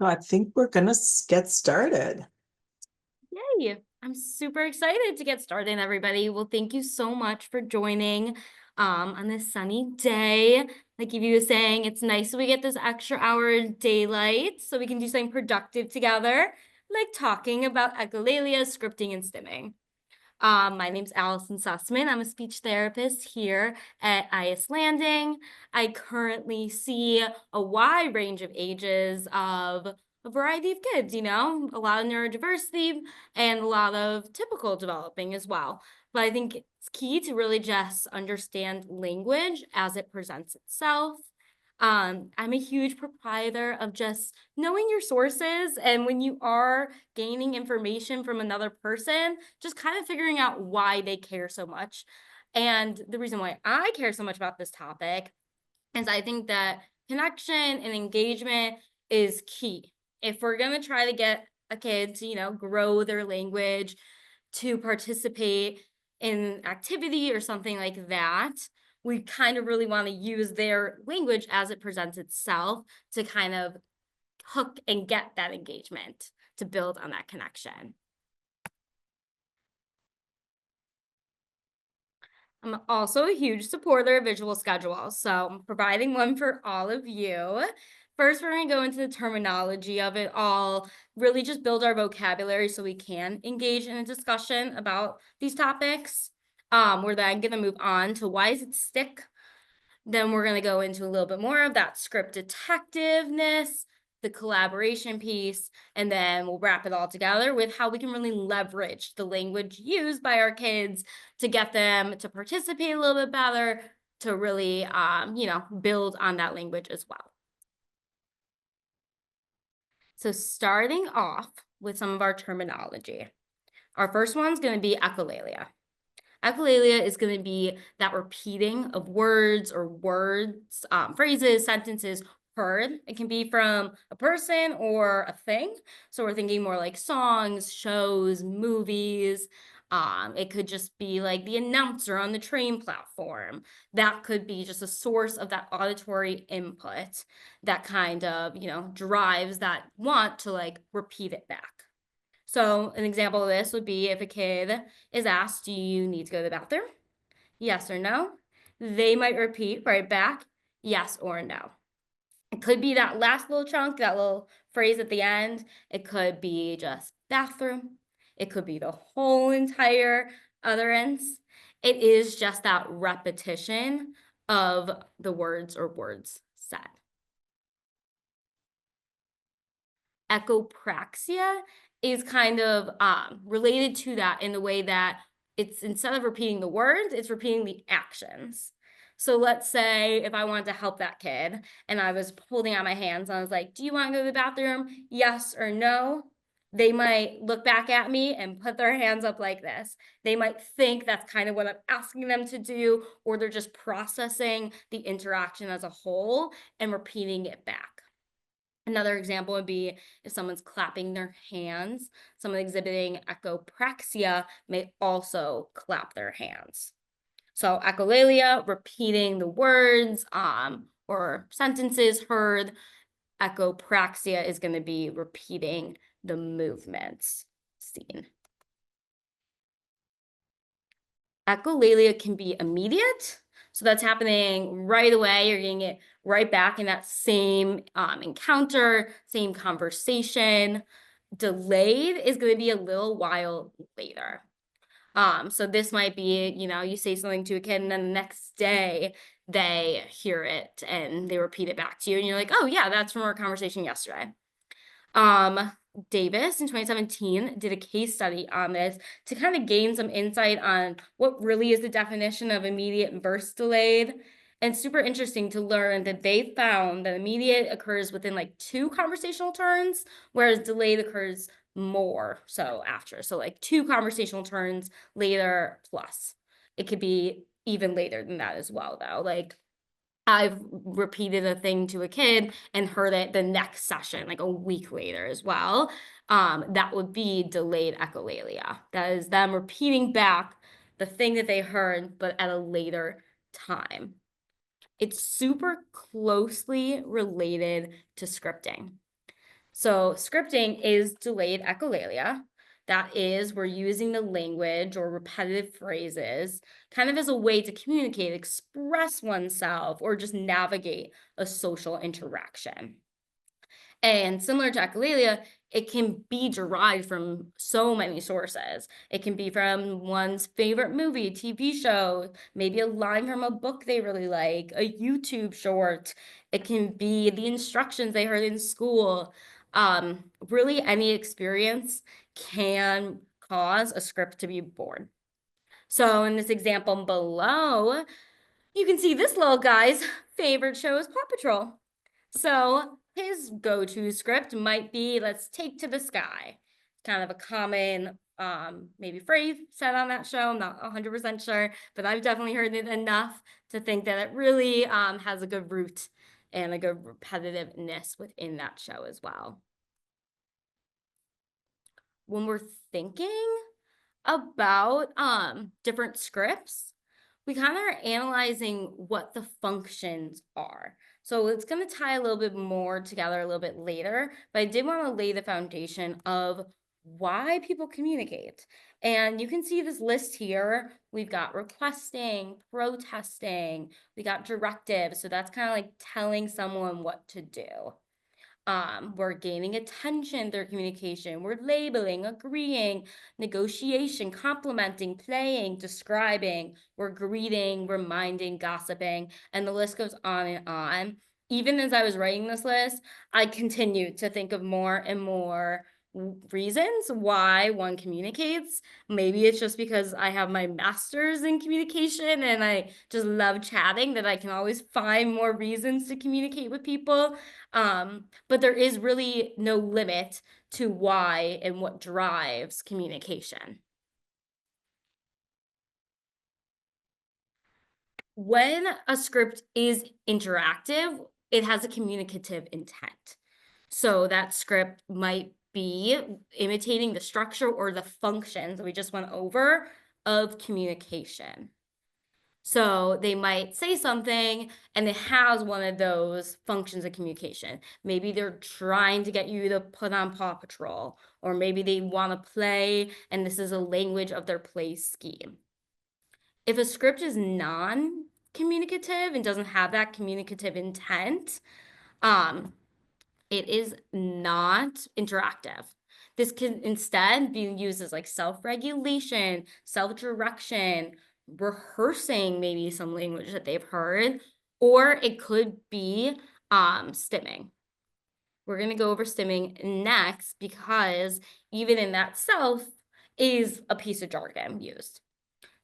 I think we're gonna get started. Yay! I'm super excited to get started, everybody. Well, thank you so much for joining on this sunny day. Like Evie was saying, it's nice that we get this extra hour of daylight so we can do something productive together, like talking about echolalia, scripting, and stimming. My name's Allyson Sussman. I'm a speech therapist here at IS Landing. I currently see a wide range of ages of a variety of kids, a lot of neurodiversity and a lot of typical developing as well. But I think it's key to really just understand language as it presents itself. I'm a huge proprietor of just knowing your sources, and when you are gaining information from another person, just kind of figuring out why they care so much. And the reason why I care so much about this topic is I think that connection and engagement is key. If we're going to try to get a kid to, grow their language, to participate in activity or something like that, we kind of really want to use their language as it presents itself to kind of hook and get that engagement to build on that connection. I'm also a huge supporter of visual schedules, so I'm providing one for all of you. First, we're going to go into the terminology of it all, really just build our vocabulary so we can engage in a discussion about these topics. We're then going to move on to why does it stick? Then we're going to go into a little bit more of that script detectiveness, the collaboration piece, and then we'll wrap it all together with how we can really leverage the language used by our kids to get them to participate a little bit better, to really, build on that language as well. So starting off with some of our terminology. Our first one's going to be echolalia. Echolalia is going to be that repeating of words or words, phrases, sentences heard. It can be from a person or a thing. So we're thinking more like songs, shows, movies. It could just be like the announcer on the train platform. That could be just a source of that auditory input that kind of, drives that want to like repeat it back. So an example of this would be if a kid is asked, do you need to go to the bathroom? Yes or no? They might repeat right back, yes or no. It could be that last little chunk, that little phrase at the end. It could be just bathroom. It could be the whole entire utterance. It is just that repetition of the words or words said. Echopraxia is kind of related to that in the way that it's instead of repeating the words, it's repeating the actions. So let's say if I wanted to help that kid and I was holding out my hands and I was like, do you want to go to the bathroom? Yes or no? They might look back at me and put their hands up like this. They might think that's kind of what I'm asking them to do, or they're just processing the interaction as a whole and repeating it back. Another example would be if someone's clapping their hands. Someone exhibiting echopraxia may also clap their hands. So echolalia, repeating the words or sentences heard. Echopraxia is going to be repeating the movements seen. Echolalia can be immediate. So that's happening right away. You're getting it right back in that same encounter, same conversation. Delayed is going to be a little while later. So this might be, you say something to a kid and then the next day they hear it and they repeat it back to you and you're like, oh yeah, that's from our conversation yesterday. Davis in 2017 did a case study on this to kind of gain some insight on what really is the definition of immediate versus delayed. And super interesting to learn that they found that immediate occurs within like 2 conversational turns, whereas delayed occurs more so after. So like 2 conversational turns later plus. It could be even later than that as well, though. Like I've repeated a thing to a kid and heard it the next session, like a week later as well. That would be delayed echolalia. That is them repeating back the thing that they heard, but at a later time. It's super closely related to scripting. So scripting is delayed echolalia. That is, we're using the language or repetitive phrases kind of as a way to communicate, express oneself, or just navigate a social interaction. And similar to echolalia, it can be derived from so many sources. It can be from one's favorite movie, TV show, maybe a line from a book they really like, a YouTube short. It can be the instructions they heard in school. Really, any experience can cause a script to be born. So in this example below, you can see this little guy's favorite show is Paw Patrol. So his go-to script might be, let's take to the sky. Kind of a common maybe phrase said on that show. I'm not 100% sure, but I've definitely heard it enough to think that it really has a good root and a good repetitiveness within that show as well. When we're thinking about different scripts, we kind of are analyzing what the functions are. So it's going to tie a little bit more together a little bit later, but I did want to lay the foundation of why people communicate. And you can see this list here. We've got requesting, protesting, we got directive. So that's kind of like telling someone what to do. We're gaining attention through communication. We're labeling, agreeing, negotiation, complimenting, playing, describing. We're greeting, reminding, gossiping, and the list goes on and on. Even as I was writing this list, I continued to think of more and more reasons why one communicates. Maybe it's just because I have my master's in communication and I just love chatting that I can always find more reasons to communicate with people. But there is really no limit to why and what drives communication. When a script is interactive, it has a communicative intent. So that script might be imitating the structure or the functions we just went over of communication. So they might say something and it has one of those functions of communication. Maybe they're trying to get you to put on Paw Patrol, or maybe they want to play and this is a language of their play scheme. If a script is non-communicative and doesn't have that communicative intent, it is not interactive. This can instead be used as like self-regulation, self-direction, rehearsing maybe some language that they've heard, or it could be stimming. We're going to go over stimming next because even in that self is a piece of jargon used.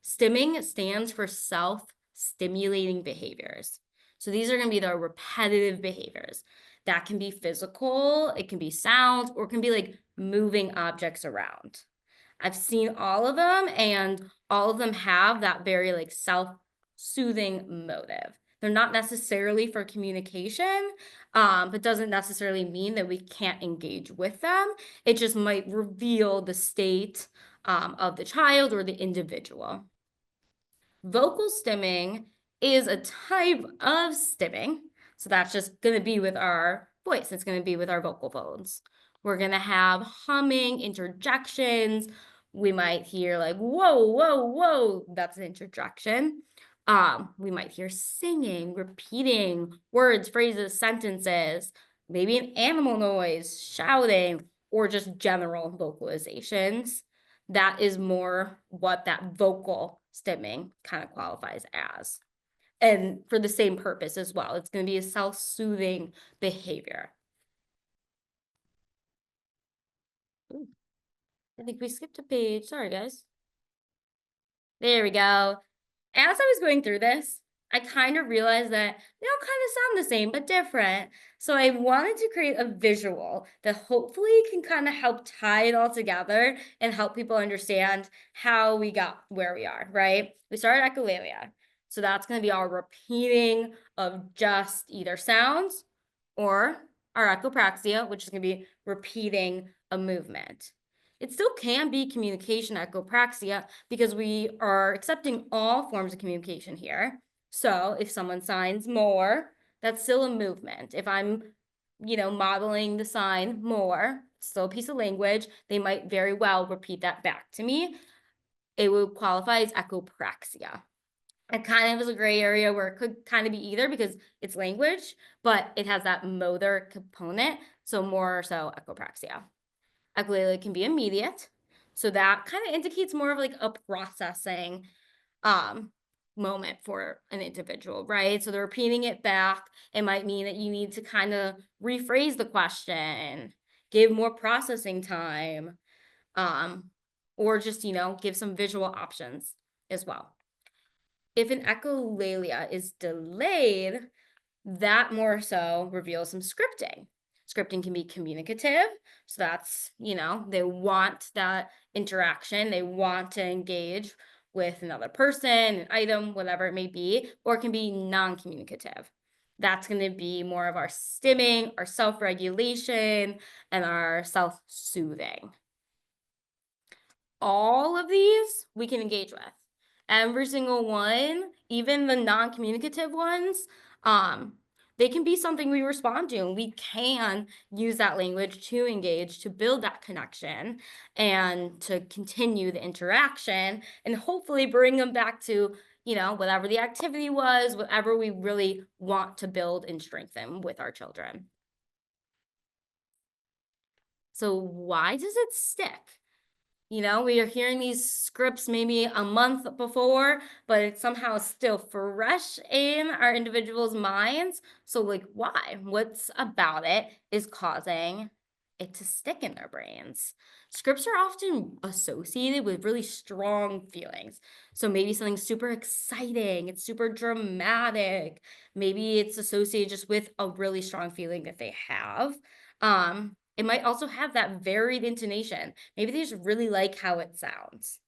Stimming stands for self-stimulating behaviors. So these are going to be the repetitive behaviors. That can be physical, it can be sound, or it can be like moving objects around. I've seen all of them, and all of them have that very like self-soothing motive. They're not necessarily for communication, but doesn't necessarily mean that we can't engage with them. It just might reveal the state of the child or the individual. Vocal stimming is a type of stimming. So that's just going to be with our voice. It's going to be with our vocal folds. We're going to have humming, interjections. We might hear like, whoa, whoa, whoa. That's an interjection. We might hear singing, repeating words, phrases, sentences, maybe an animal noise, shouting, or just general vocalizations. That is more what that vocal stimming kind of qualifies as. And for the same purpose as well, it's going to be a self-soothing behavior. Ooh, I think we skipped a page. Sorry, guys. There we go. As I was going through this, I kind of realized that they all kind of sound the same, but different. So I wanted to create a visual that hopefully can kind of help tie it all together and help people understand how we got where we are, right? We started echolalia. So that's going to be our repeating of just either sounds or our echopraxia, which is going to be repeating a movement. It still can be communication echopraxia because we are accepting all forms of communication here. So if someone signs more, that's still a movement. If I'm modeling the sign more, still a piece of language, they might very well repeat that back to me. It would qualify as echopraxia. It kind of is a gray area where it could kind of be either because it's language, but it has that motor component, so more so echopraxia. Echolalia can be immediate, so that kind of indicates more of like a processing moment for an individual, right? So they're repeating it back. It might mean that you need to kind of rephrase the question, give more processing time, or just, give some visual options as well. If an echolalia is delayed, that more so reveals some scripting. Scripting can be communicative. So that's, they want that interaction. They want to engage with another person, an item, whatever it may be, or it can be non-communicative. That's going to be more of our stimming, our self-regulation, and our self-soothing. All of these we can engage with. Every single one, even the non-communicative ones, they can be something we respond to, and we can use that language to engage, to build that connection, and to continue the interaction, and hopefully bring them back to, whatever the activity was, whatever we really want to build and strengthen with our children. So why does it stick? We are hearing these scripts maybe a month before, but it's somehow still fresh in our individuals' minds. So, like, why? What's about it is causing it to stick in their brains? Scripts are often associated with really strong feelings. So, maybe something super exciting, it's super dramatic. Maybe it's associated just with a really strong feeling that they have. It might also have that varied intonation. Maybe they just really like how it sounds.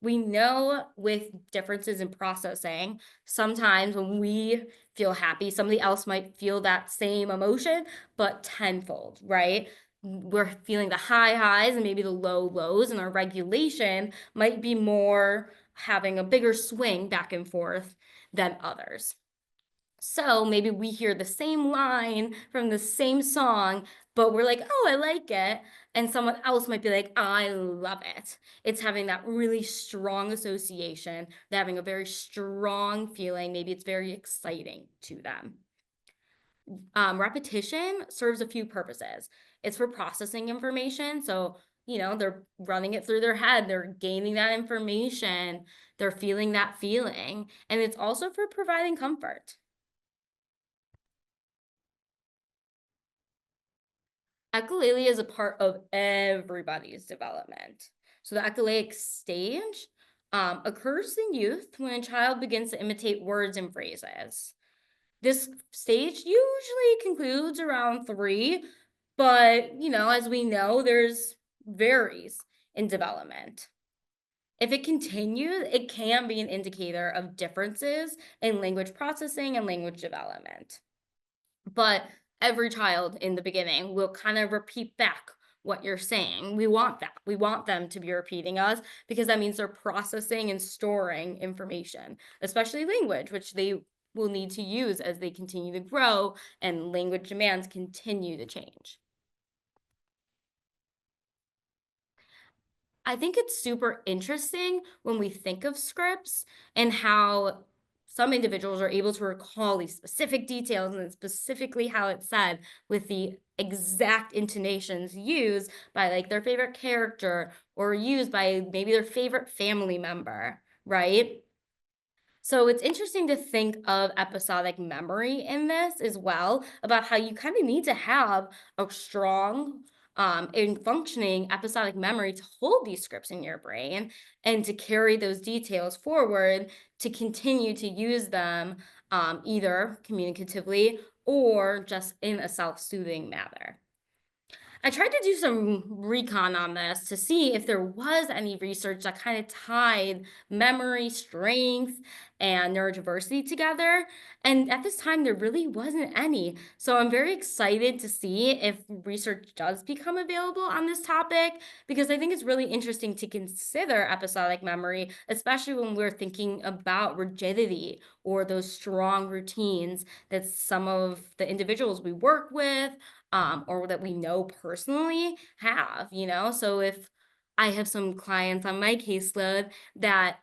We know with differences in processing, sometimes when we feel happy, somebody else might feel that same emotion, but tenfold, right? We're feeling the high highs and maybe the low lows, and our regulation might be more having a bigger swing back and forth than others. So maybe we hear the same line from the same song, but we're like, oh, I like it. And someone else might be like, I love it. It's having that really strong association, they're having a very strong feeling. Maybe it's very exciting to them. Repetition serves a few purposes. It's for processing information. So, they're running it through their head, they're gaining that information, they're feeling that feeling. And it's also for providing comfort. Echolalia is a part of everybody's development. So the echolalic stage occurs in youth when a child begins to imitate words and phrases. This stage usually concludes around 3, but as we know, there's varies in development. If it continues, it can be an indicator of differences in language processing and language development. But every child in the beginning will kind of repeat back what you're saying. We want that. We want them to be repeating us because that means they're processing and storing information, especially language, which they will need to use as they continue to grow and language demands continue to change. I think it's super interesting when we think of scripts and how some individuals are able to recall these specific details and specifically how it's said with the exact intonations used by like their favorite character or used by maybe their favorite family member, right? So it's interesting to think of episodic memory in this as well, about how you kind of need to have a strong and functioning episodic memory to hold these scripts in your brain and to carry those details forward to continue to use them either communicatively or just in a self-soothing manner. I tried to do some recon on this to see if there was any research that kind of tied memory, strength, and neurodiversity together. And at this time, there really wasn't any. So I'm very excited to see if research does become available on this topic, because I think it's really interesting to consider episodic memory, especially when we're thinking about rigidity or those strong routines that some of the individuals we work with or that we know personally have, So if I have some clients on my caseload that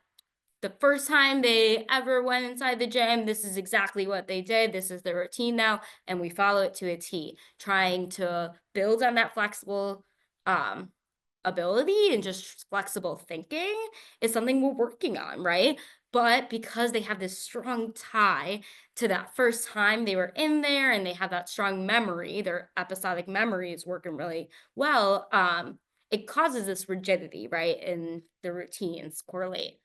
the first time they ever went inside the gym, this is exactly what they did. This is their routine now, and we follow it to a T, trying to build on that flexible um, ability and just flexible thinking is something we're working on, right? But because they have this strong tie to that first time they were in there and they have that strong memory, their episodic memory is working really well. It causes this rigidity, right? And the routines correlate.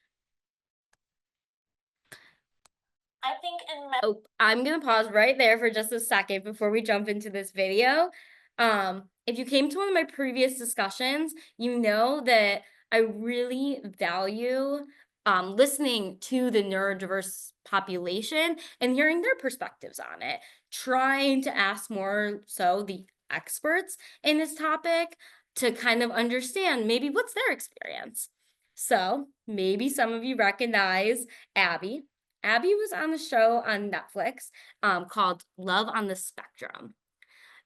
I think oh, I'm gonna pause right there for just a second before we jump into this video. If you came to one of my previous discussions, you know that I really value listening to the neurodiverse population and hearing their perspectives on it, trying to ask more so the experts in this topic to kind of understand maybe what's their experience. So maybe some of you recognize Abby. Abby was on the show on Netflix called Love on the Spectrum.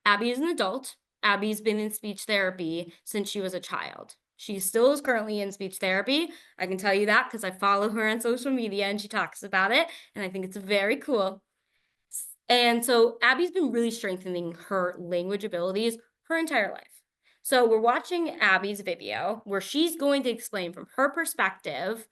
Abby is an adult. Abby's been in speech therapy since she was a child. She still is currently in speech therapy. I can tell you that because I follow her on social media and she talks about it. And I think it's very cool. And so Abby's been really strengthening her language abilities her entire life. So we're watching Abby's video where she's going to explain from her perspective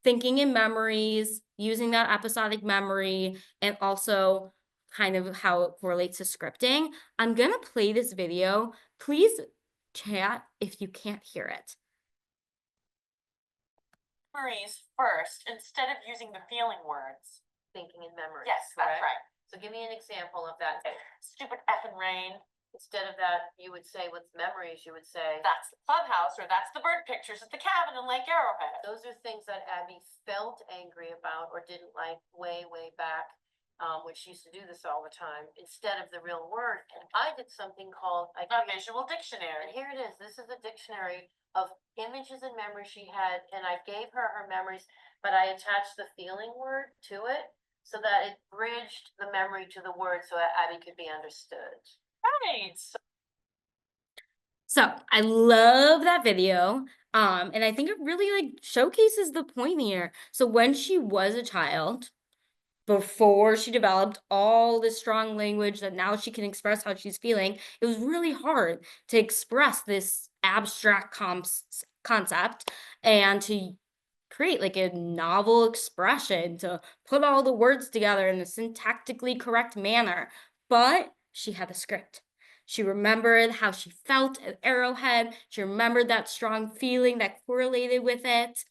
thinking in memories, using that episodic memory, and also kind of how it correlates to scripting. I'm going to play this video. Please chat if you can't hear it. Memories first instead of using the feeling words. Thinking in memory. Yes, that's correct? right. So give me an example of that. Stupid effing rain. Instead of that, you would say with memories, you would say, That's the clubhouse, or that's the bird pictures at the cabin in Lake Arrowhead. those are things that Abby felt angry about or didn't like way, way back, when she used to do this all the time, instead of the real word. And I did something called, A visual and dictionary. here it is. This is a dictionary of images and memories she had, and I gave her her memories, but I attached the feeling word to it so that it bridged the memory to the word so that Abby could be understood. Right. So I love that video. And I think it really like showcases the point here. So when she was a child, before she developed all this strong language that now she can express how she's feeling, it was really hard to express this abstract concept and to create like a novel expression, to put all the words together in a syntactically correct manner. But she had a script. She remembered how she felt at Arrowhead. She remembered that strong feeling that correlated with it.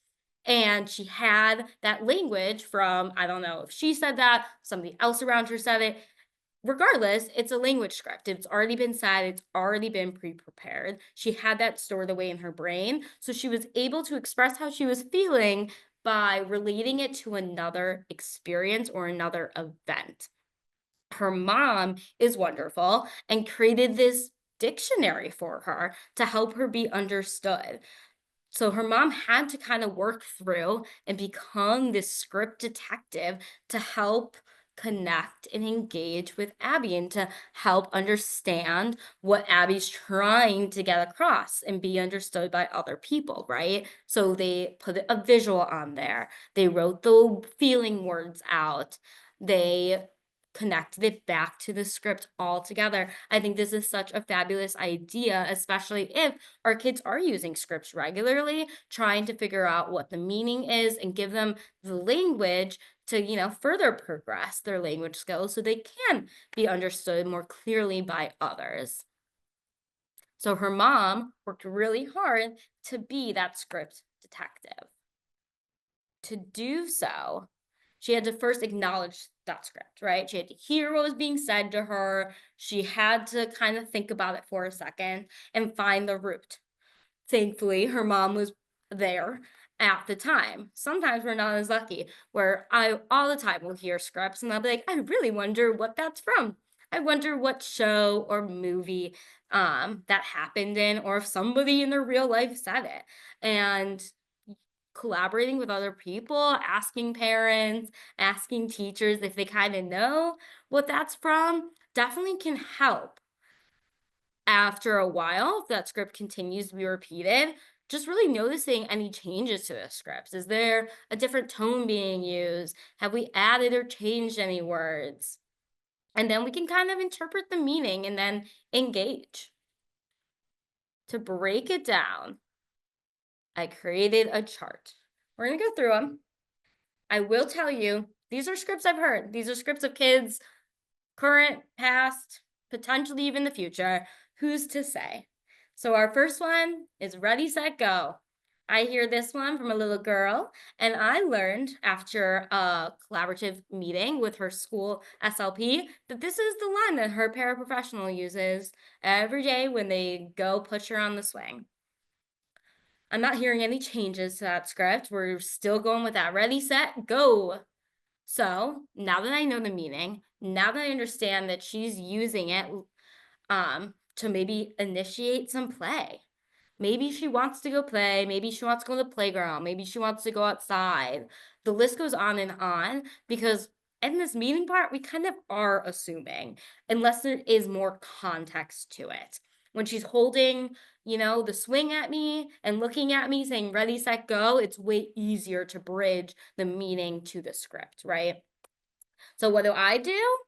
And she had that language from, I don't know if she said that, somebody else around her said it. Regardless, it's a language script. It's already been said, it's already been pre-prepared. She had that stored away in her brain. So she was able to express how she was feeling by relating it to another experience or another event. Her mom is wonderful and created this dictionary for her to help her be understood. So her mom had to kind of work through and become this script detective to help connect and engage with Abby and to help understand what Abby's trying to get across and be understood by other people, right? So they put a visual on there. They wrote the feeling words out. They connected it back to the script altogether. I think this is such a fabulous idea, especially if our kids are using scripts regularly, trying to figure out what the meaning is and give them the language to, further progress their language skills so they can be understood more clearly by others. So her mom worked really hard to be that script detective. To do so, she had to first acknowledge that script, right? She had to hear what was being said to her. She had to kind of think about it for a second and find the root. Thankfully, her mom was there at the time. Sometimes we're not as lucky, where I all the time will hear scripts and I'll be like, I really wonder what that's from. I wonder what show or movie that happened in, or if somebody in their real life said it. And collaborating with other people, asking parents, asking teachers if they kind of know what that's from, definitely can help after a while, if that script continues to be repeated, just really noticing any changes to the scripts. Is there a different tone being used? Have we added or changed any words? And then we can kind of interpret the meaning and then engage. To break it down, I created a chart. We're going to go through them. I will tell you, these are scripts I've heard. These are scripts of kids, current, past, potentially even the future. Who's to say? So our first one is Ready, Set, Go. I hear this one from a little girl, and I learned after a collaborative meeting with her school SLP that this is the line that her paraprofessional uses every day when they go push her on the swing. I'm not hearing any changes to that script. We're still going with that Ready, Set, Go. So now that I know the meaning, now that I understand that she's using it to maybe initiate some play. Maybe she wants to go play. Maybe she wants to go to the playground. Maybe she wants to go outside. The list goes on and on because in this meeting part, we kind of are assuming, unless there is more context to it. When she's holding, the swing at me and looking at me saying, ready, set, go, it's way easier to bridge the meaning to the script, right? So what do?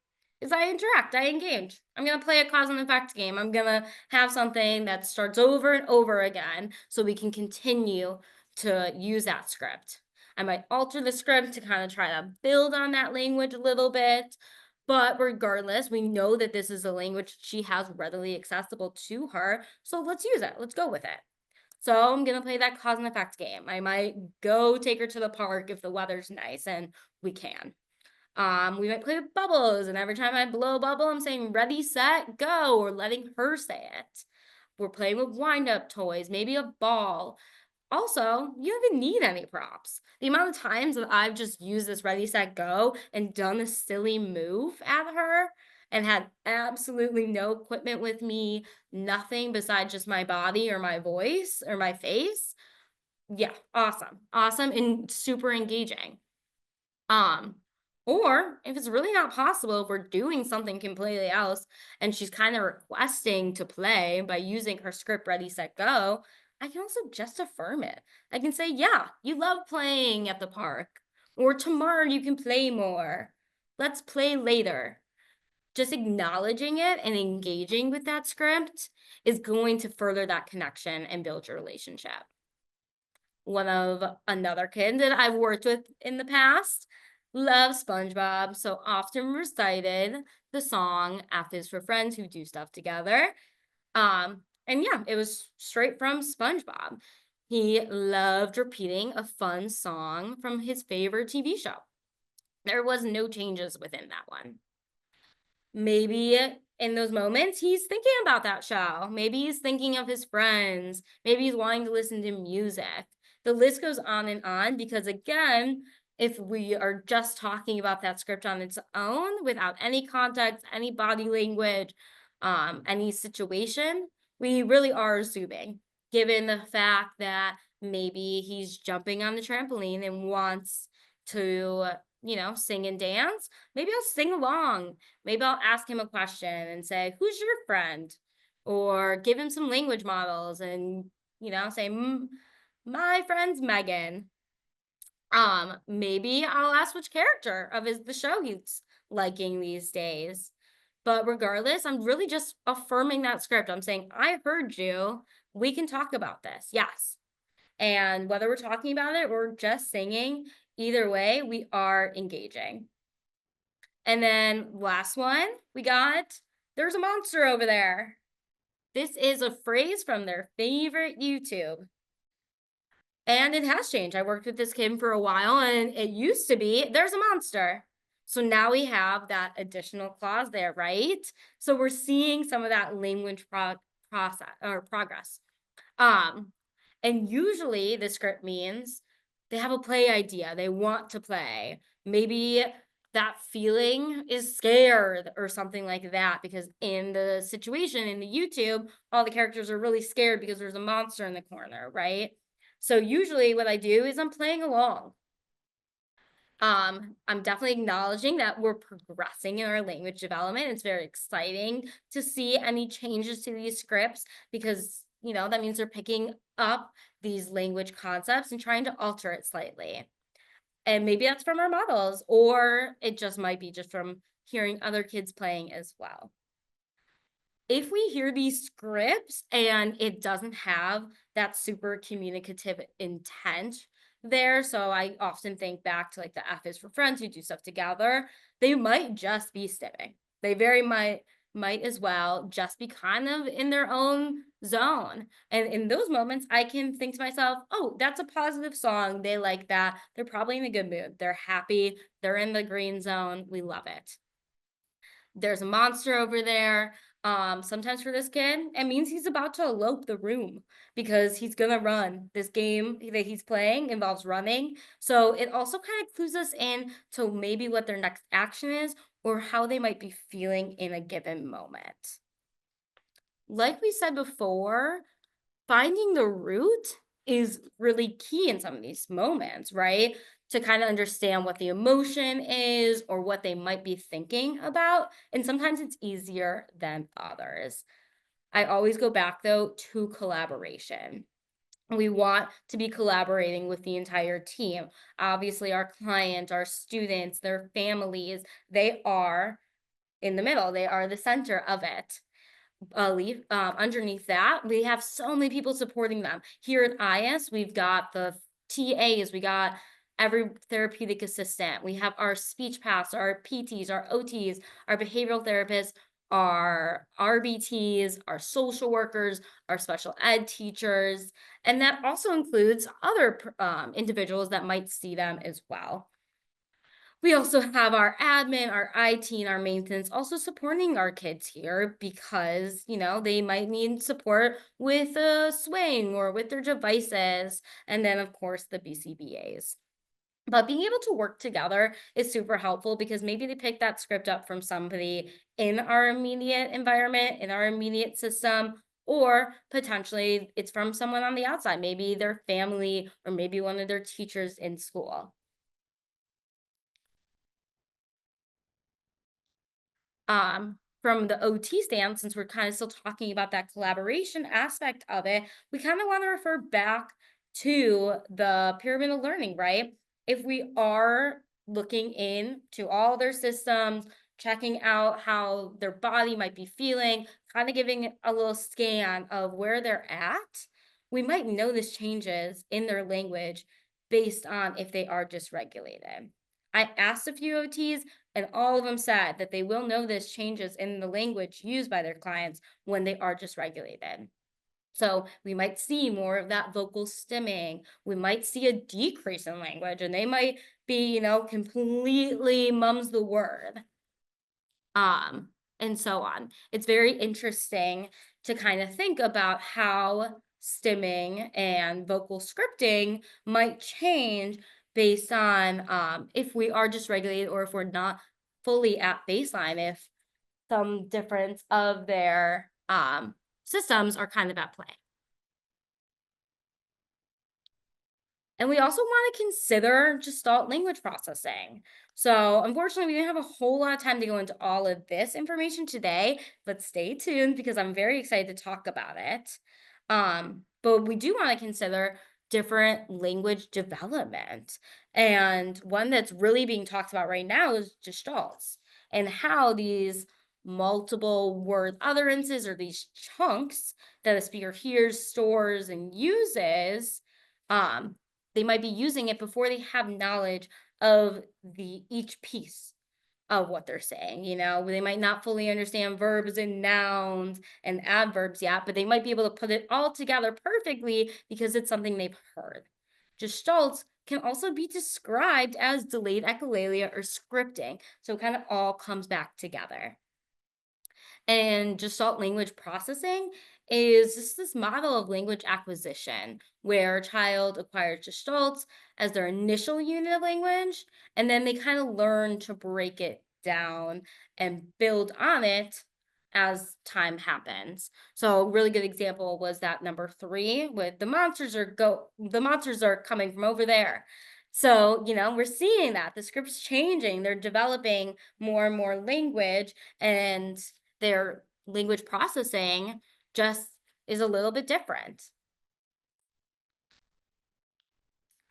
Is I interact, I engage. I'm going to play a cause and effect game. I'm going to have something that starts over and over again so we can continue to use that script. I might alter the script to kind of try to build on that language a little bit. But regardless, we know that this is a language she has readily accessible to her. So let's use it. Let's go with it. So I'm going to play that cause and effect game. I might go take her to the park if the weather's nice and we can. We might play with bubbles, and every time I blow a bubble, I'm saying ready, set, go, or letting her say it. We're playing with wind-up toys, maybe a ball. Also, you don't even need any props. The amount of times that I've just used this ready, set, go and done a silly move at her and had absolutely no equipment with me, nothing besides just my body or my voice or my face. Yeah, awesome. Awesome and super engaging. Or if it's really not possible, if we're doing something completely else and she's kind of requesting to play by using her script ready, set, go, I can also just affirm it. I can say, yeah, you love playing at the park. Or tomorrow you can play more. Let's play later. Just acknowledging it and engaging with that script is going to further that connection and build your relationship. One of another kid that I've worked with in the past loves SpongeBob, so often recited the song F is for friends who do stuff together. And yeah, it was straight from SpongeBob. He loved repeating a fun song from his favorite TV show. There was no changes within that one. Maybe in those moments, he's thinking about that show. Maybe he's thinking of his friends. Maybe he's wanting to listen to music. The list goes on and on because, again, if we are just talking about that script on its own without any context, any body language, any situation, we really are assuming, given the fact that maybe he's jumping on the trampoline and wants to, sing and dance. Maybe I'll sing along. Maybe I'll ask him a question and say, who's your friend? Or give him some language models and, say, my friend's Megan. Maybe I'll ask which character of the show he's liking these days. But regardless, I'm really just affirming that script. I'm saying, I heard you. We can talk about this. Yes. And whether we're talking about it or just singing, either way, we are engaging. And then last one, we got, there's a monster over there. This is a phrase from their favorite YouTube. And it has changed. I worked with this kid for a while and it used to be, there's a monster. So now we have that additional clause there, right? So we're seeing some of that language process or progress. And usually the script means they have a play idea. They want to play. Maybe that feeling is scared or something like that, because in the situation in the YouTube, all the characters are really scared because there's a monster in the corner, right? So usually what I do is I'm playing along. I'm definitely acknowledging that we're progressing in our language development. It's very exciting to see any changes to these scripts because, you know, that means they're picking up these language concepts and trying to alter it slightly. And maybe that's from our models, or it just might be just from hearing other kids playing as well. If we hear these scripts and it doesn't have that super communicative intent there, so I often think back to like the F is for friends who do stuff together, they might just be stimming. They very might as well just be kind of in their own zone. And in those moments, I can think to myself, oh, that's a positive song. They like that. They're probably in a good mood. They're happy. They're in the green zone. We love it. There's a monster over there. Sometimes for this kid, it means he's about to elope the room because he's gonna run. This game that he's playing involves running. So it also kind of clues us in to maybe what their next action is or how they might be feeling in a given moment. Like we said before, finding the root is really key in some of these moments, right? To kind of understand what the emotion is or what they might be thinking about. And sometimes it's easier than others. I always go back though to collaboration. We want to be collaborating with the entire team. Obviously, our client, our students, their families, they are in the middle, they are the center of it. Underneath that, we have so many people supporting them. Here at IS, we've got the TAs, we got every therapeutic assistant, we have our speech paths, our PTs, our OTs, our behavioral therapists, our RBTs, our social workers, our special ed teachers, and that also includes other individuals that might see them as well. We also have our admin, our IT, and our maintenance also supporting our kids here because, you know, they might need support with a swing or with their devices. And then, of course, the BCBAs. But being able to work together is super helpful because maybe they pick that script up from somebody in our immediate environment, in our immediate system, or potentially it's from someone on the outside, maybe their family or maybe one of their teachers in school. From the OT stand, since we're kind of still talking about that collaboration aspect of it, we kind of want to refer back to the pyramid of learning, right? If we are looking into all their systems, checking out how their body might be feeling, kind of giving a little scan of where they're at, we might notice changes in their language based on if they are dysregulated. I asked a few OTs, and all of them said that they will notice changes in the language used by their clients when they are dysregulated. So we might see more of that vocal stimming. We might see a decrease in language, and they might be, you know, completely mum's the word. And so on. It's very interesting to kind of think about how stimming and vocal scripting might change based on if we are dysregulated or if we're not fully at baseline, if some difference of their systems are kind of at play. And we also want to consider Gestalt language processing. So unfortunately, we didn't have a whole lot of time to go into all of this information today, but stay tuned because I'm very excited to talk about it. But we do want to consider different language development. And one that's really being talked about right now is Gestalts and how these multiple word utterances or these chunks that a speaker hears, stores, and uses, they might be using it before they have knowledge of each piece of what they're saying. You know, they might not fully understand verbs and nouns and adverbs yet, but they might be able to put it all together perfectly because it's something they've heard. Gestalts can also be described as delayed echolalia or scripting. So it kind of all comes back together. And Gestalt language processing is just this model of language acquisition where a child acquires Gestalts as their initial unit of language, and then they kind of learn to break it down and build on it as time happens. So a really good example was that number 3 with the monsters are coming from over there. So, we're seeing that the script's changing, they're developing more and more language, and their language processing just is a little bit different.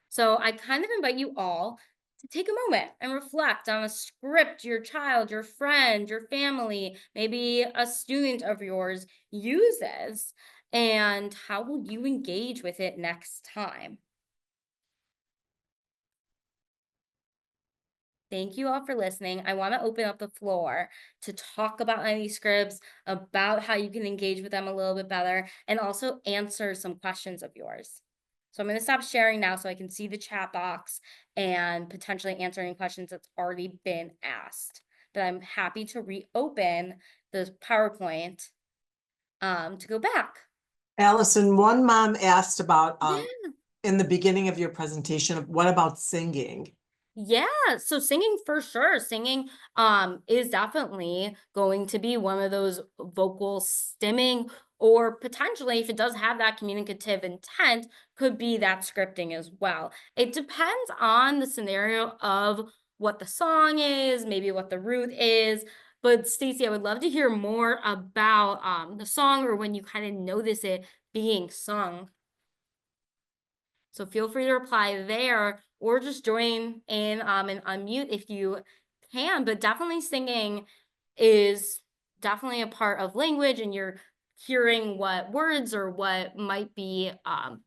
So I kind of invite you all to take a moment and reflect on a script your child, your friend, your family, maybe a student of yours uses, and how will you engage with it next time? Thank you all for listening. I want to open up the floor to talk about any scripts, about how you can engage with them a little bit better, and also answer some questions of yours. So I'm going to stop sharing now so I can see the chat box and potentially answer any questions that's already been asked. But I'm happy to reopen the PowerPoint to go back. Allison, one mom asked about Yeah. in the beginning of your presentation, what about singing? Yeah, so singing for sure. Singing is definitely going to be one of those vocal stimming, or potentially if it does have that communicative intent, could be that scripting as well. It depends on the scenario of what the song is, maybe what the root is. But Stacey, I would love to hear more about the song, or when you kind of notice it being sung. So feel free to reply there, or just join in and unmute if you can. But definitely singing is definitely a part of language, and you're hearing what words or what might be kind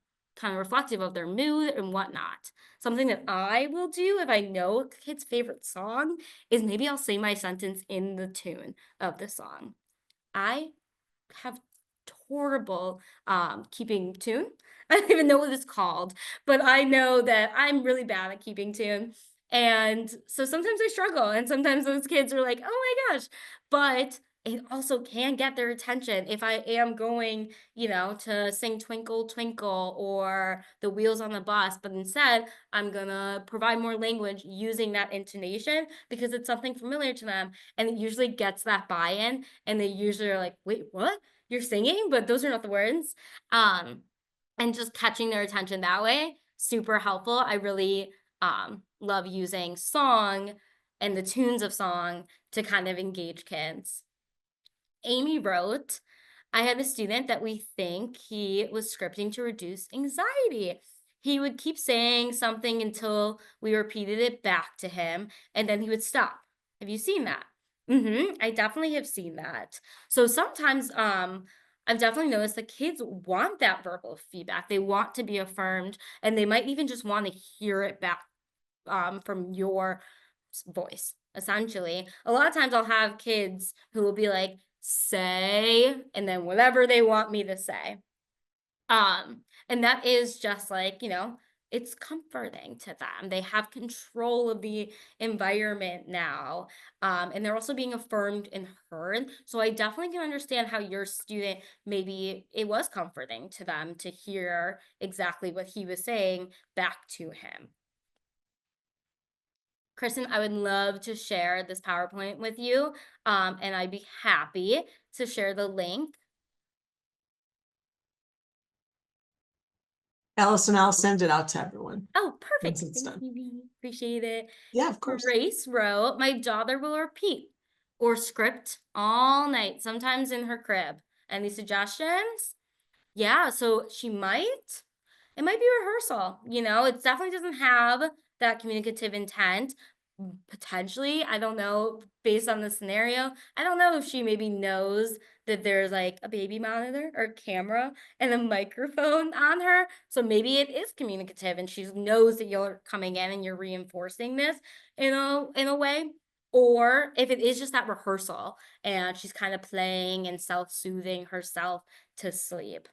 of reflective of their mood and whatnot. Something that I will do if I know a kid's favorite song is maybe I'll say my sentence in the tune of the song. I have horrible keeping tune. I don't even know what it's called, but I know that I'm really bad at keeping tune. And so sometimes I struggle, and sometimes those kids are like, oh my gosh. But it also can get their attention if I am going, to sing Twinkle Twinkle or The Wheels on the Bus, but instead I'm gonna provide more language using that intonation because it's something familiar to them, and it usually gets that buy-in, and they usually are like, wait, what? You're singing, but those are not the words. And just catching their attention that way, super helpful. I really love using song and the tunes of song to kind of engage kids. Amy wrote, I had a student that we think he was scripting to reduce anxiety. He would keep saying something until we repeated it back to him, and then he would stop. Have you seen that? I definitely have seen that. So sometimes I've definitely noticed that kids want that verbal feedback. They want to be affirmed, and they might even just want to hear it back from your voice, essentially. A lot of times I'll have kids who will be like, say, and then whatever they want me to say. And that is just like, it's comforting to them. They have control of the environment now. And they're also being affirmed and heard. So I definitely can understand how your student, maybe it was comforting to them to hear exactly what he was saying back to him. Kristen, I would love to share this PowerPoint with you, and I'd be happy to share the link. Allison, I'll send it out to everyone. Oh, perfect. Once it's Thank done. you. Appreciate it. Yeah, of course. Grace wrote, my daughter will repeat or script all night, sometimes in her crib. Any suggestions? Yeah, so it might be rehearsal, it definitely doesn't have that communicative intent. Potentially, I don't know, based on the scenario, I don't know if she maybe knows that there's like a baby monitor or camera and a microphone on her. So maybe it is communicative and she knows that you're coming in and you're reinforcing this in a way. Or if it is just that rehearsal and she's kind of playing and self-soothing herself to sleep.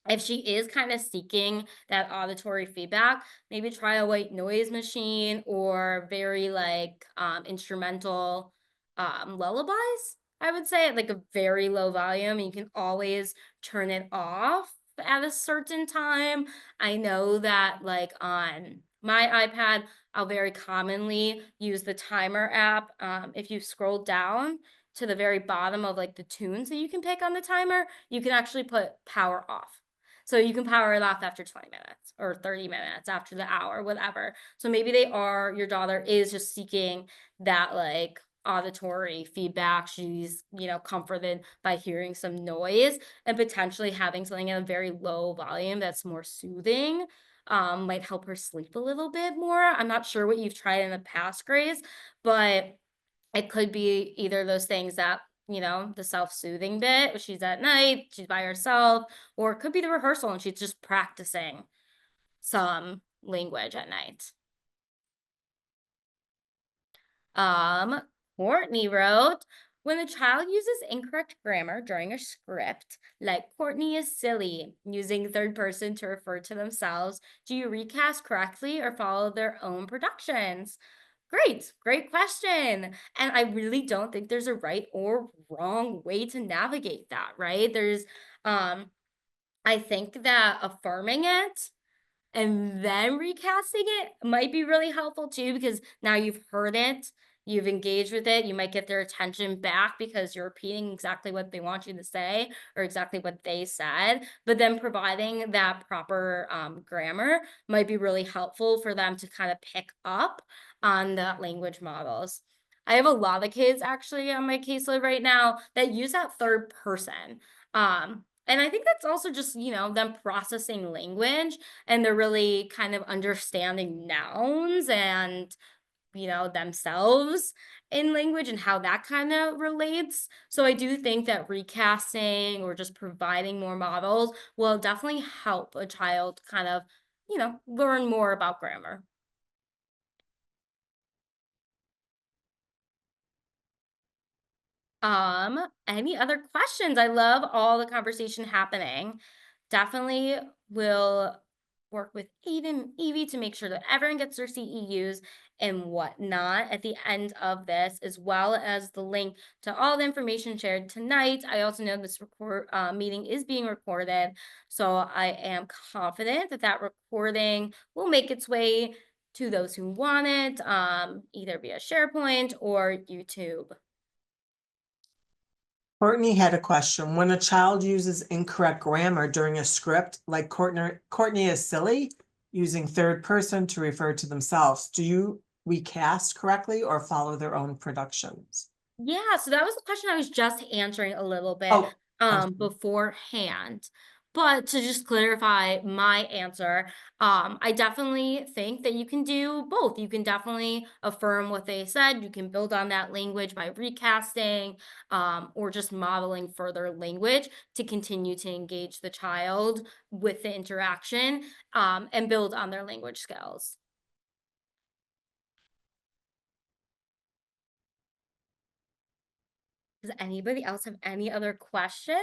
If she is kind of seeking that auditory feedback, maybe try a white noise machine or very like instrumental lullabies. I would say at like a very low volume. You can always turn it off at a certain time. I know that like on my iPad, I'll very commonly use the timer app. If you scroll down to the very bottom of like the tunes that you can pick on the timer, you can actually put power off. So you can power it off after 20 minutes or 30 minutes after the hour, whatever. So maybe your daughter is just seeking that like auditory feedback. She's, comforted by hearing some noise, and potentially having something at a very low volume that's more soothing might help her sleep a little bit more. I'm not sure what you've tried in the past, Grace, but it could be either of those things that, the self-soothing bit, if she's at night, she's by herself, or it could be the rehearsal and she's just practicing some language at night. Courtney wrote, when a child uses incorrect grammar during a script, like Courtney is silly, using third person to refer to themselves, do you recast correctly or follow their own productions? Great question. And I really don't think there's a right or wrong way to navigate that, right? I think that affirming it and then recasting it might be really helpful too, because now you've heard it, you've engaged with it, you might get their attention back because you're repeating exactly what they want you to say or exactly what they said. But then providing that proper grammar might be really helpful for them to kind of pick up on the language models. I have a lot of kids actually on my caseload right now that use that third person. And I think that's also just, them processing language, and they're really kind of understanding nouns and, themselves in language and how that kind of relates. So I do think that recasting or just providing more models will definitely help a child kind of, learn more about grammar. Any other questions? I love all the conversation happening. Definitely will work with Evie to make sure that everyone gets their CEUs and whatnot at the end of this, as well as the link to all the information shared tonight. I also know this meeting is being recorded, so I am confident that that recording will make its way to those who want it, either via SharePoint or YouTube. Courtney had a question. When a child uses incorrect grammar during a script, like Courtney is silly, using third person to refer to themselves, do you recast correctly or follow their own productions? Yeah, so that was the question I was just answering a little bit Oh, I'm beforehand. But to just clarify my answer, I definitely think that you can do both. You can definitely affirm what they said. You can build on that language by recasting, or just modeling further language to continue to engage the child with the interaction, and build on their language skills. Does anybody else have any other questions?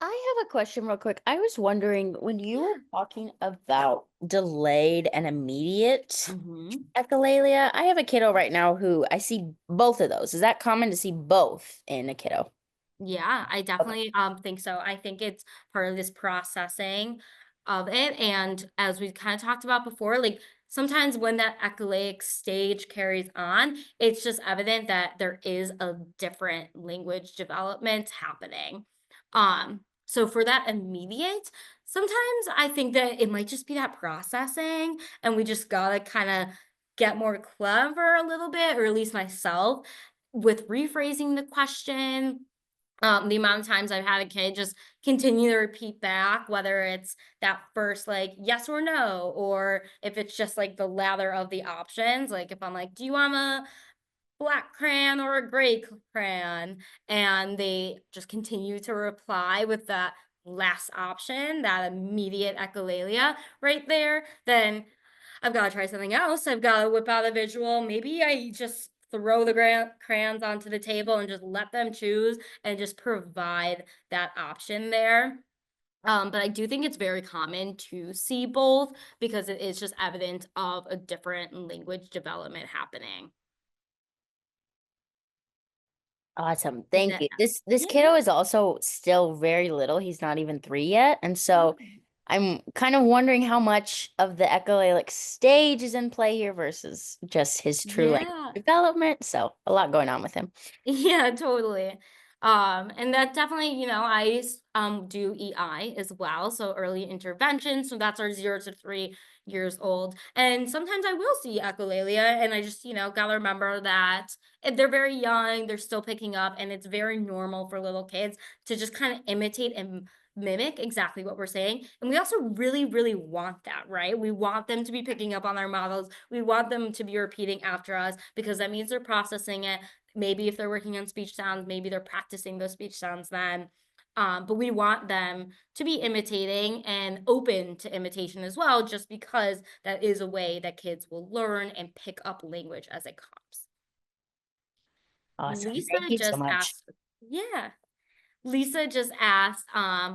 I have a question real quick. I was wondering when you were talking about delayed and immediate echolalia, I have a kiddo right now who I see both of those. Is that common to see both in a kiddo? Yeah, I definitely think so. I think it's part of this processing of it. And as we kind of talked about before, like sometimes when that echolalic stage carries on, it's just evident that there is a different language development happening. So for that immediate, sometimes I think that it might just be that processing, and we just gotta kind of get more clever a little bit, or at least myself, with rephrasing the question. The amount of times I've had a kid just continue to repeat back, whether it's that first like yes or no, or if it's just like the lather of the options. Like if I'm like, do you want a black crayon or a gray crayon? And they just continue to reply with that last option, that immediate echolalia right there, then I've got to try something else. I've got to whip out a visual. Maybe I just throw the crayons onto the table and just let them choose and just provide that option there. But I do think it's very common to see both because it is just evidence of a different language development happening. Awesome. Thank you. that- This kiddo is also still very little. He's not even 3 yet. And so I'm kind of wondering how much of the echolalic stage is in play here versus just his true language Yeah. development. So a lot going on with him. Yeah, totally. And that definitely, you know, I do EI as well, so early intervention. So that's our 0 to 3 years old. And sometimes I will see echolalia, and I just, you know, gotta remember that if they're very young, they're still picking up, and it's very normal for little kids to just kind of imitate and mimic exactly what we're saying. And we also really, really want that, right? We want them to be picking up on our models. We want them to be repeating after us because that means they're processing it. Maybe if they're working on speech sounds, maybe they're practicing those speech sounds then. But we want them to be imitating and open to imitation as well, just because that is a way that kids will learn and pick up language as it comes. Awesome. Lisa Thank you so just much. asked, yeah. Lisa just asked,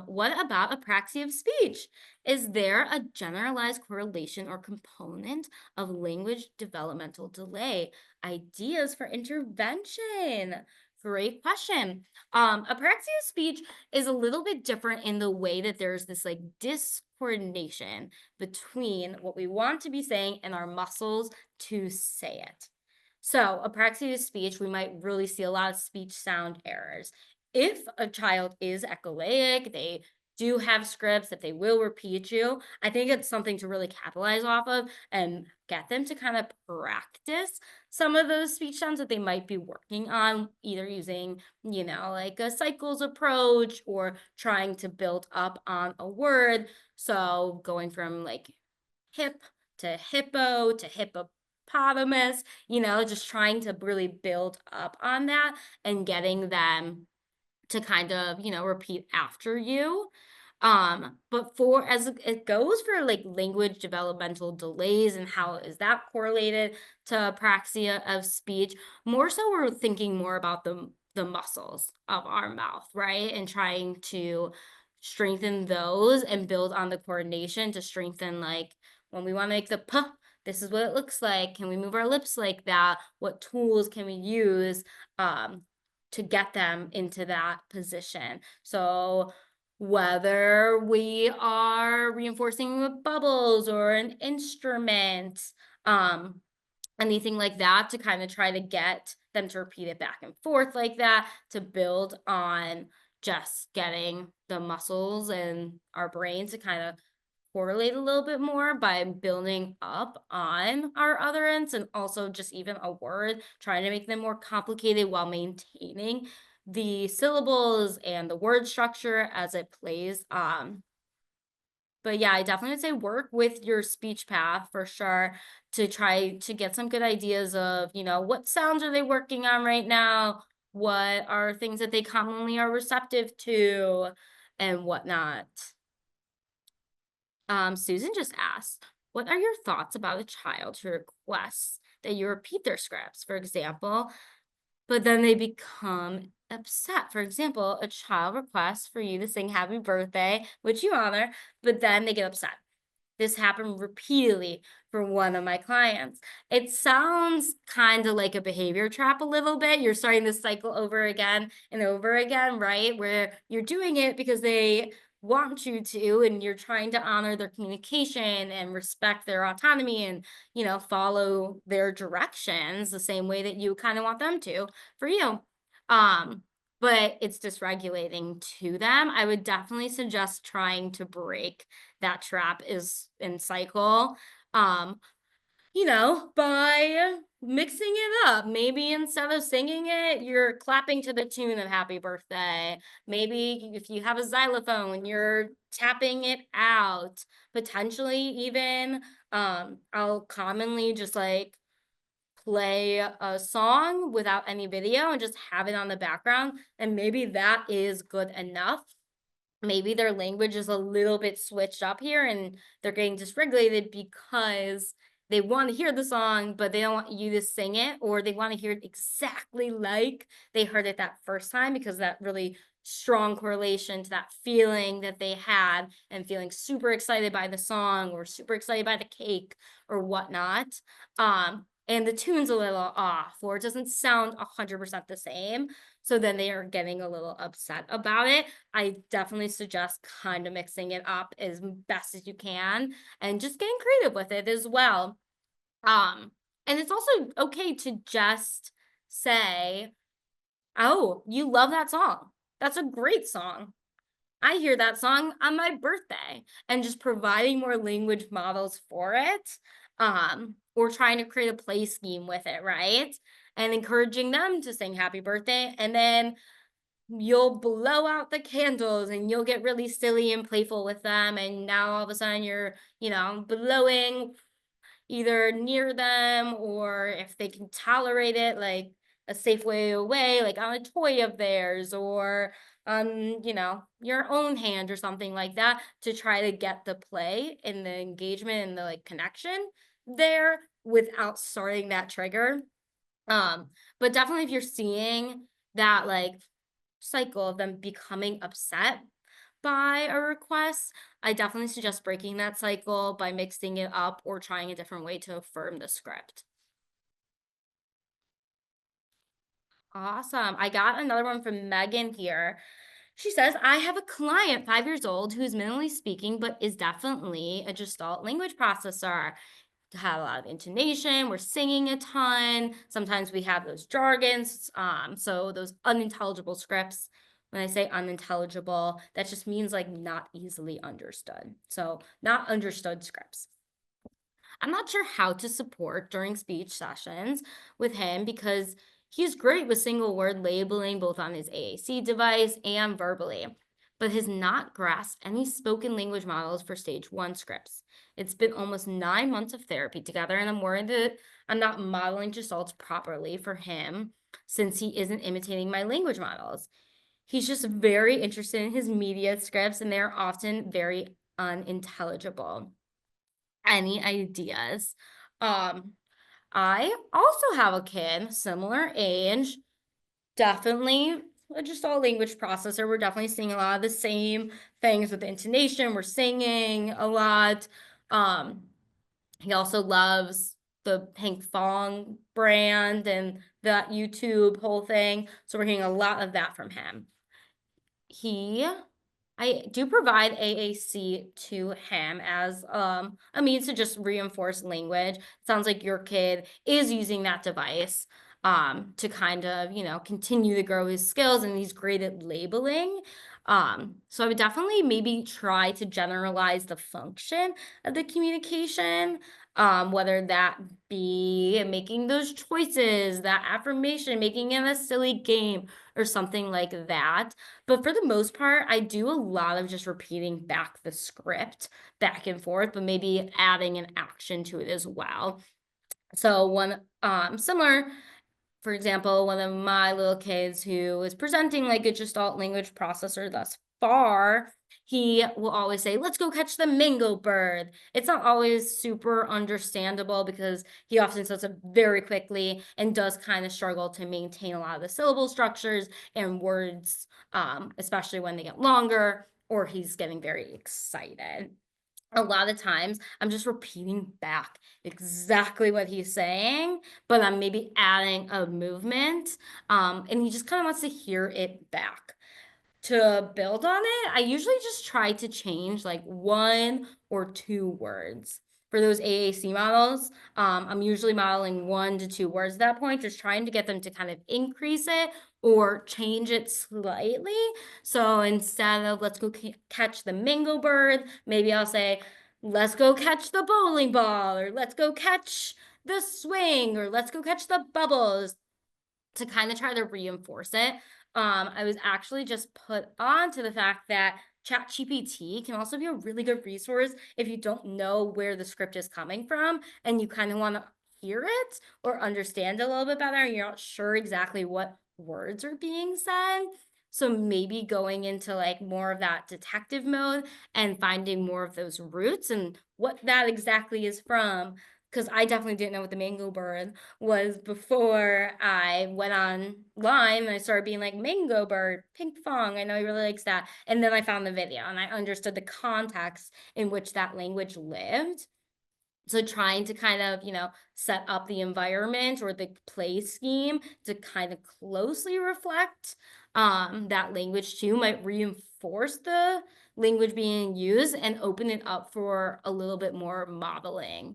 what about apraxia of speech? Is there a generalized correlation or component of language developmental delay? Ideas for intervention? Great question. Apraxia of speech is a little bit different in the way that there's this like discoordination between what we want to be saying and our muscles to say it. So apraxia of speech, we might really see a lot of speech sound errors. If a child is echolalic, they do have scripts that they will repeat you, I think it's something to really capitalize off of and get them to kind of practice some of those speech sounds that they might be working on, either using, you know, like a cycles approach or trying to build up on a word. So going from like hip to hippo to hippopotamus, you know, just trying to really build up on that and getting them to kind of, you know, repeat after you. But for as it goes for like language developmental delays and how is that correlated to apraxia of speech, more so we're thinking more about the muscles of our mouth, right? And trying to strengthen those and build on the coordination to strengthen, like when we want to make the p, this is what it looks like. Can we move our lips like that? What tools can we use to get them into that position? So whether we are reinforcing with bubbles or an instrument, anything like that, to kind of try to get them to repeat it back and forth like that, to build on just getting the muscles and our brains to kind of correlate a little bit more by building up on our utterance, and also just even a word, trying to make them more complicated while maintaining the syllables and the word structure as it plays. But yeah, I definitely would say work with your speech path for sure to try to get some good ideas of, you know, what sounds are they working on right now? What are things that they commonly are receptive to and whatnot. Susan just asked, what are your thoughts about a child who requests that you repeat their scripts, for example, but then they become upset? For example, a child requests for you to sing happy birthday, which you honor, but then they get upset. This happened repeatedly for one of my clients. It sounds kind of like a behavior trap a little bit. You're starting this cycle over again and over again, right? Where you're doing it because they want you to, and you're trying to honor their communication and respect their autonomy and, you know, follow their directions the same way that you kind of want them to for you. But it's dysregulating to them. I would definitely suggest trying to break that trap is in cycle, you know, by mixing it up. Maybe instead of singing it, you're clapping to the tune of happy birthday. Maybe if you have a xylophone, you're tapping it out. Potentially even, I'll commonly just like play a song without any video and just have it on the background, and maybe that is good enough. Maybe their language is a little bit switched up here and they're getting dysregulated because they want to hear the song, but they don't want you to sing it, or they want to hear it exactly like they heard it that first time, because that really strong correlation to that feeling that they had and feeling super excited by the song or super excited by the cake or whatnot. And the tune's a little off, or it doesn't sound 100% the same. So then they are getting a little upset about it. I definitely suggest kind of mixing it up as best as you can and just getting creative with it as well. And it's also okay to just say, Oh, you love that song. That's a great song. I hear that song on my birthday, and just providing more language models for it, or trying to create a play scheme with it, right? And encouraging them to sing happy birthday, and then you'll blow out the candles and you'll get really silly and playful with them. And now all of a sudden you're, blowing either near them, or if they can tolerate it, like a safe way away, like on a toy of theirs, or on, your own hand or something like that, to try to get the play and the engagement and the like connection there without starting that trigger. But definitely if you're seeing that like cycle of them becoming upset by a request, I definitely suggest breaking that cycle by mixing it up or trying a different way to affirm the script. Awesome. I got another one from Megan here. She says, I have a client 5 years old who's minimally speaking, but is definitely a Gestalt language processor. Have a lot of intonation, we're singing a ton. Sometimes we have those jargons, so those unintelligible scripts. When I say unintelligible, that just means like not easily understood. So not understood scripts. I'm not sure how to support during speech sessions with him because he's great with single word labeling both on his AAC device and verbally, but has not grasped any spoken language models for stage 1 scripts. It's been almost 9 months of therapy together, and I'm worried that I'm not modeling gestalts properly for him since he isn't imitating my language models. He's just very interested in his media scripts, and they're often very unintelligible. Any ideas? I also have a kid, similar age, definitely a Gestalt language processor. We're definitely seeing a lot of the same things with the intonation. We're singing a lot. He also loves the Pink Fong brand and that YouTube whole thing. So we're hearing a lot of that from him. I do provide AAC to him as a means to just reinforce language. It sounds like your kid is using that device to kind of, continue to grow his skills, and he's great at labeling. So I would definitely maybe try to generalize the function of the communication, whether that be making those choices, that affirmation, making it a silly game or something like that. But for the most part, I do a lot of just repeating back the script back and forth, but maybe adding an action to it as well. So one similar, for example, one of my little kids who is presenting like a Gestalt language processor thus far, he will always say, let's go catch the mango bird. It's not always super understandable because he often says it very quickly and does kind of struggle to maintain a lot of the syllable structures and words, especially when they get longer or he's getting very excited. A lot of times I'm just repeating back exactly what he's saying, but I'm maybe adding a movement, and he just kind of wants to hear it back. To build on it, I usually just try to change like 1 or 2 words. For those AAC models, I'm usually modeling 1 to 2 words at that point, just trying to get them to kind of increase it or change it slightly. So instead of let's go catch the mango bird, maybe I'll say, let's go catch the bowling ball, or let's go catch the swing, or let's go catch the bubbles, to kind of try to reinforce it. I was actually just put on to the fact that ChatGPT can also be a really good resource if you don't know where the script is coming from and you kind of want to hear it or understand it a little bit better and you're not sure exactly what words are being said. So maybe going into like more of that detective mode and finding more of those roots and what that exactly is from. Because I definitely didn't know what the mango bird was before I went online and I started being like, mango bird, Pink Fong, I know he really likes that. And then I found the video and I understood the context in which that language lived. So trying to kind of, set up the environment or the play scheme to kind of closely reflect that language too might reinforce the language being used and open it up for a little bit more modeling.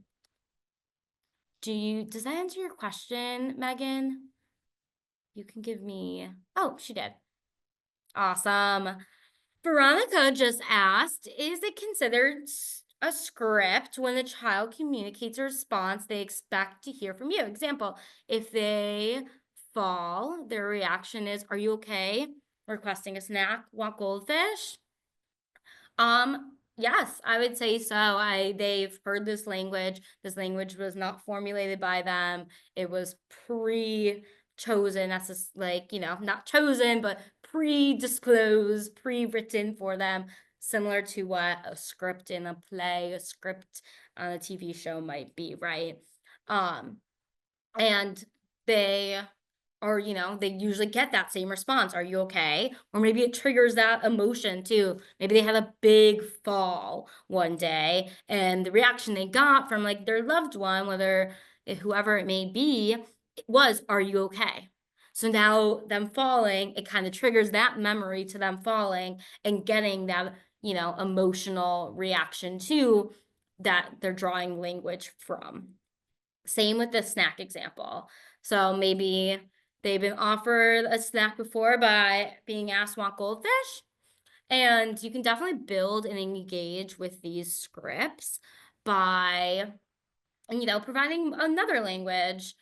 Does that answer your question, Megan? you can give me, oh, she did. Awesome. Veronica just asked, is it considered a script when the child communicates a response they expect to hear from you? Example, if they fall, their reaction is, are you okay? Requesting a snack, want goldfish? Yes, I would say so. They've heard this language. This language was not formulated by them. It was pre-chosen. That's just like, not chosen, but pre-disclosed, pre-written for them, similar to what a script in a play, a script on a TV show might be, right? And they or they usually get that same response, are you okay? Or maybe it triggers that emotion too. Maybe they had a big fall one day and the reaction they got from like their loved one, whoever it may be, was, are you okay? So now them falling, it kind of triggers that memory to them falling and getting that emotional reaction to that they're drawing language from. Same with the snack example. So maybe they've been offered a snack before by being asked, want goldfish? And you can definitely build and engage with these scripts by, providing another language.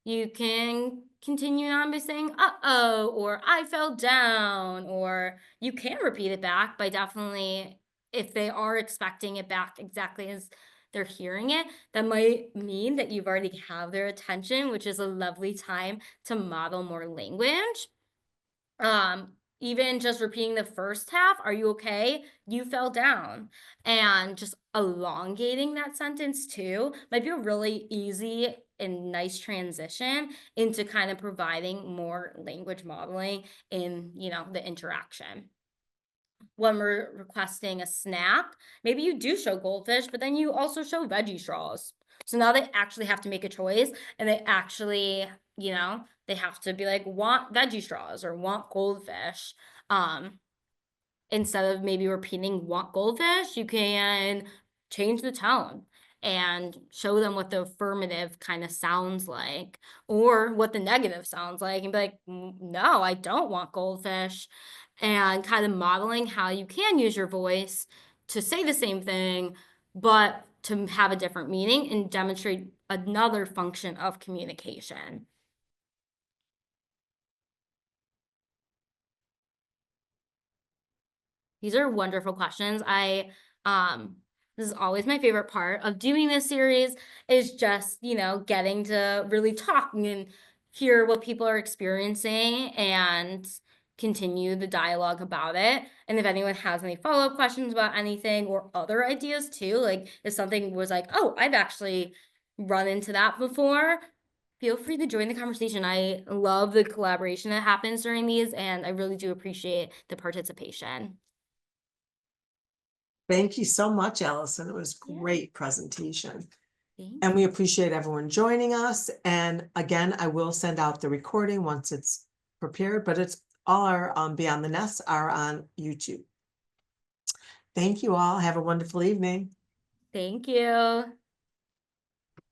You can continue on by saying, uh-oh, or I fell down, or you can repeat it back by definitely, if they are expecting it back exactly as they're hearing it, that might mean that you've already have their attention, which is a lovely time to model more language. Even just repeating the first half, are you okay? You fell down. And just elongating that sentence too might be a really easy and nice transition into kind of providing more language modeling in, the interaction. When we're requesting a snack, maybe you do show goldfish, but then you also show veggie straws. So now they actually have to make a choice and they actually, they have to be like, want veggie straws or want goldfish. Instead of maybe repeating want goldfish, you can change the tone and show them what the affirmative kind of sounds like or what the negative sounds like and be like, no, I don't want goldfish. And kind of modeling how you can use your voice to say the same thing, but to have a different meaning and demonstrate another function of communication. These are wonderful questions. This is always my favorite part of doing this series is just, getting to really talk and hear what people are experiencing and continue the dialogue about it. And if anyone has any follow-up questions about anything or other ideas too, like if something was like, oh, I've actually run into that before, feel free to join the conversation. I love the collaboration that happens during these, and I really do appreciate the participation. Thank you so much, Allison. It was Yeah. great presentation. Thank And we appreciate everyone joining us. And again, I will send out the recording once it's prepared, but it's all our Beyond the Nest are on YouTube. Thank you all. Have a wonderful evening. Thank you.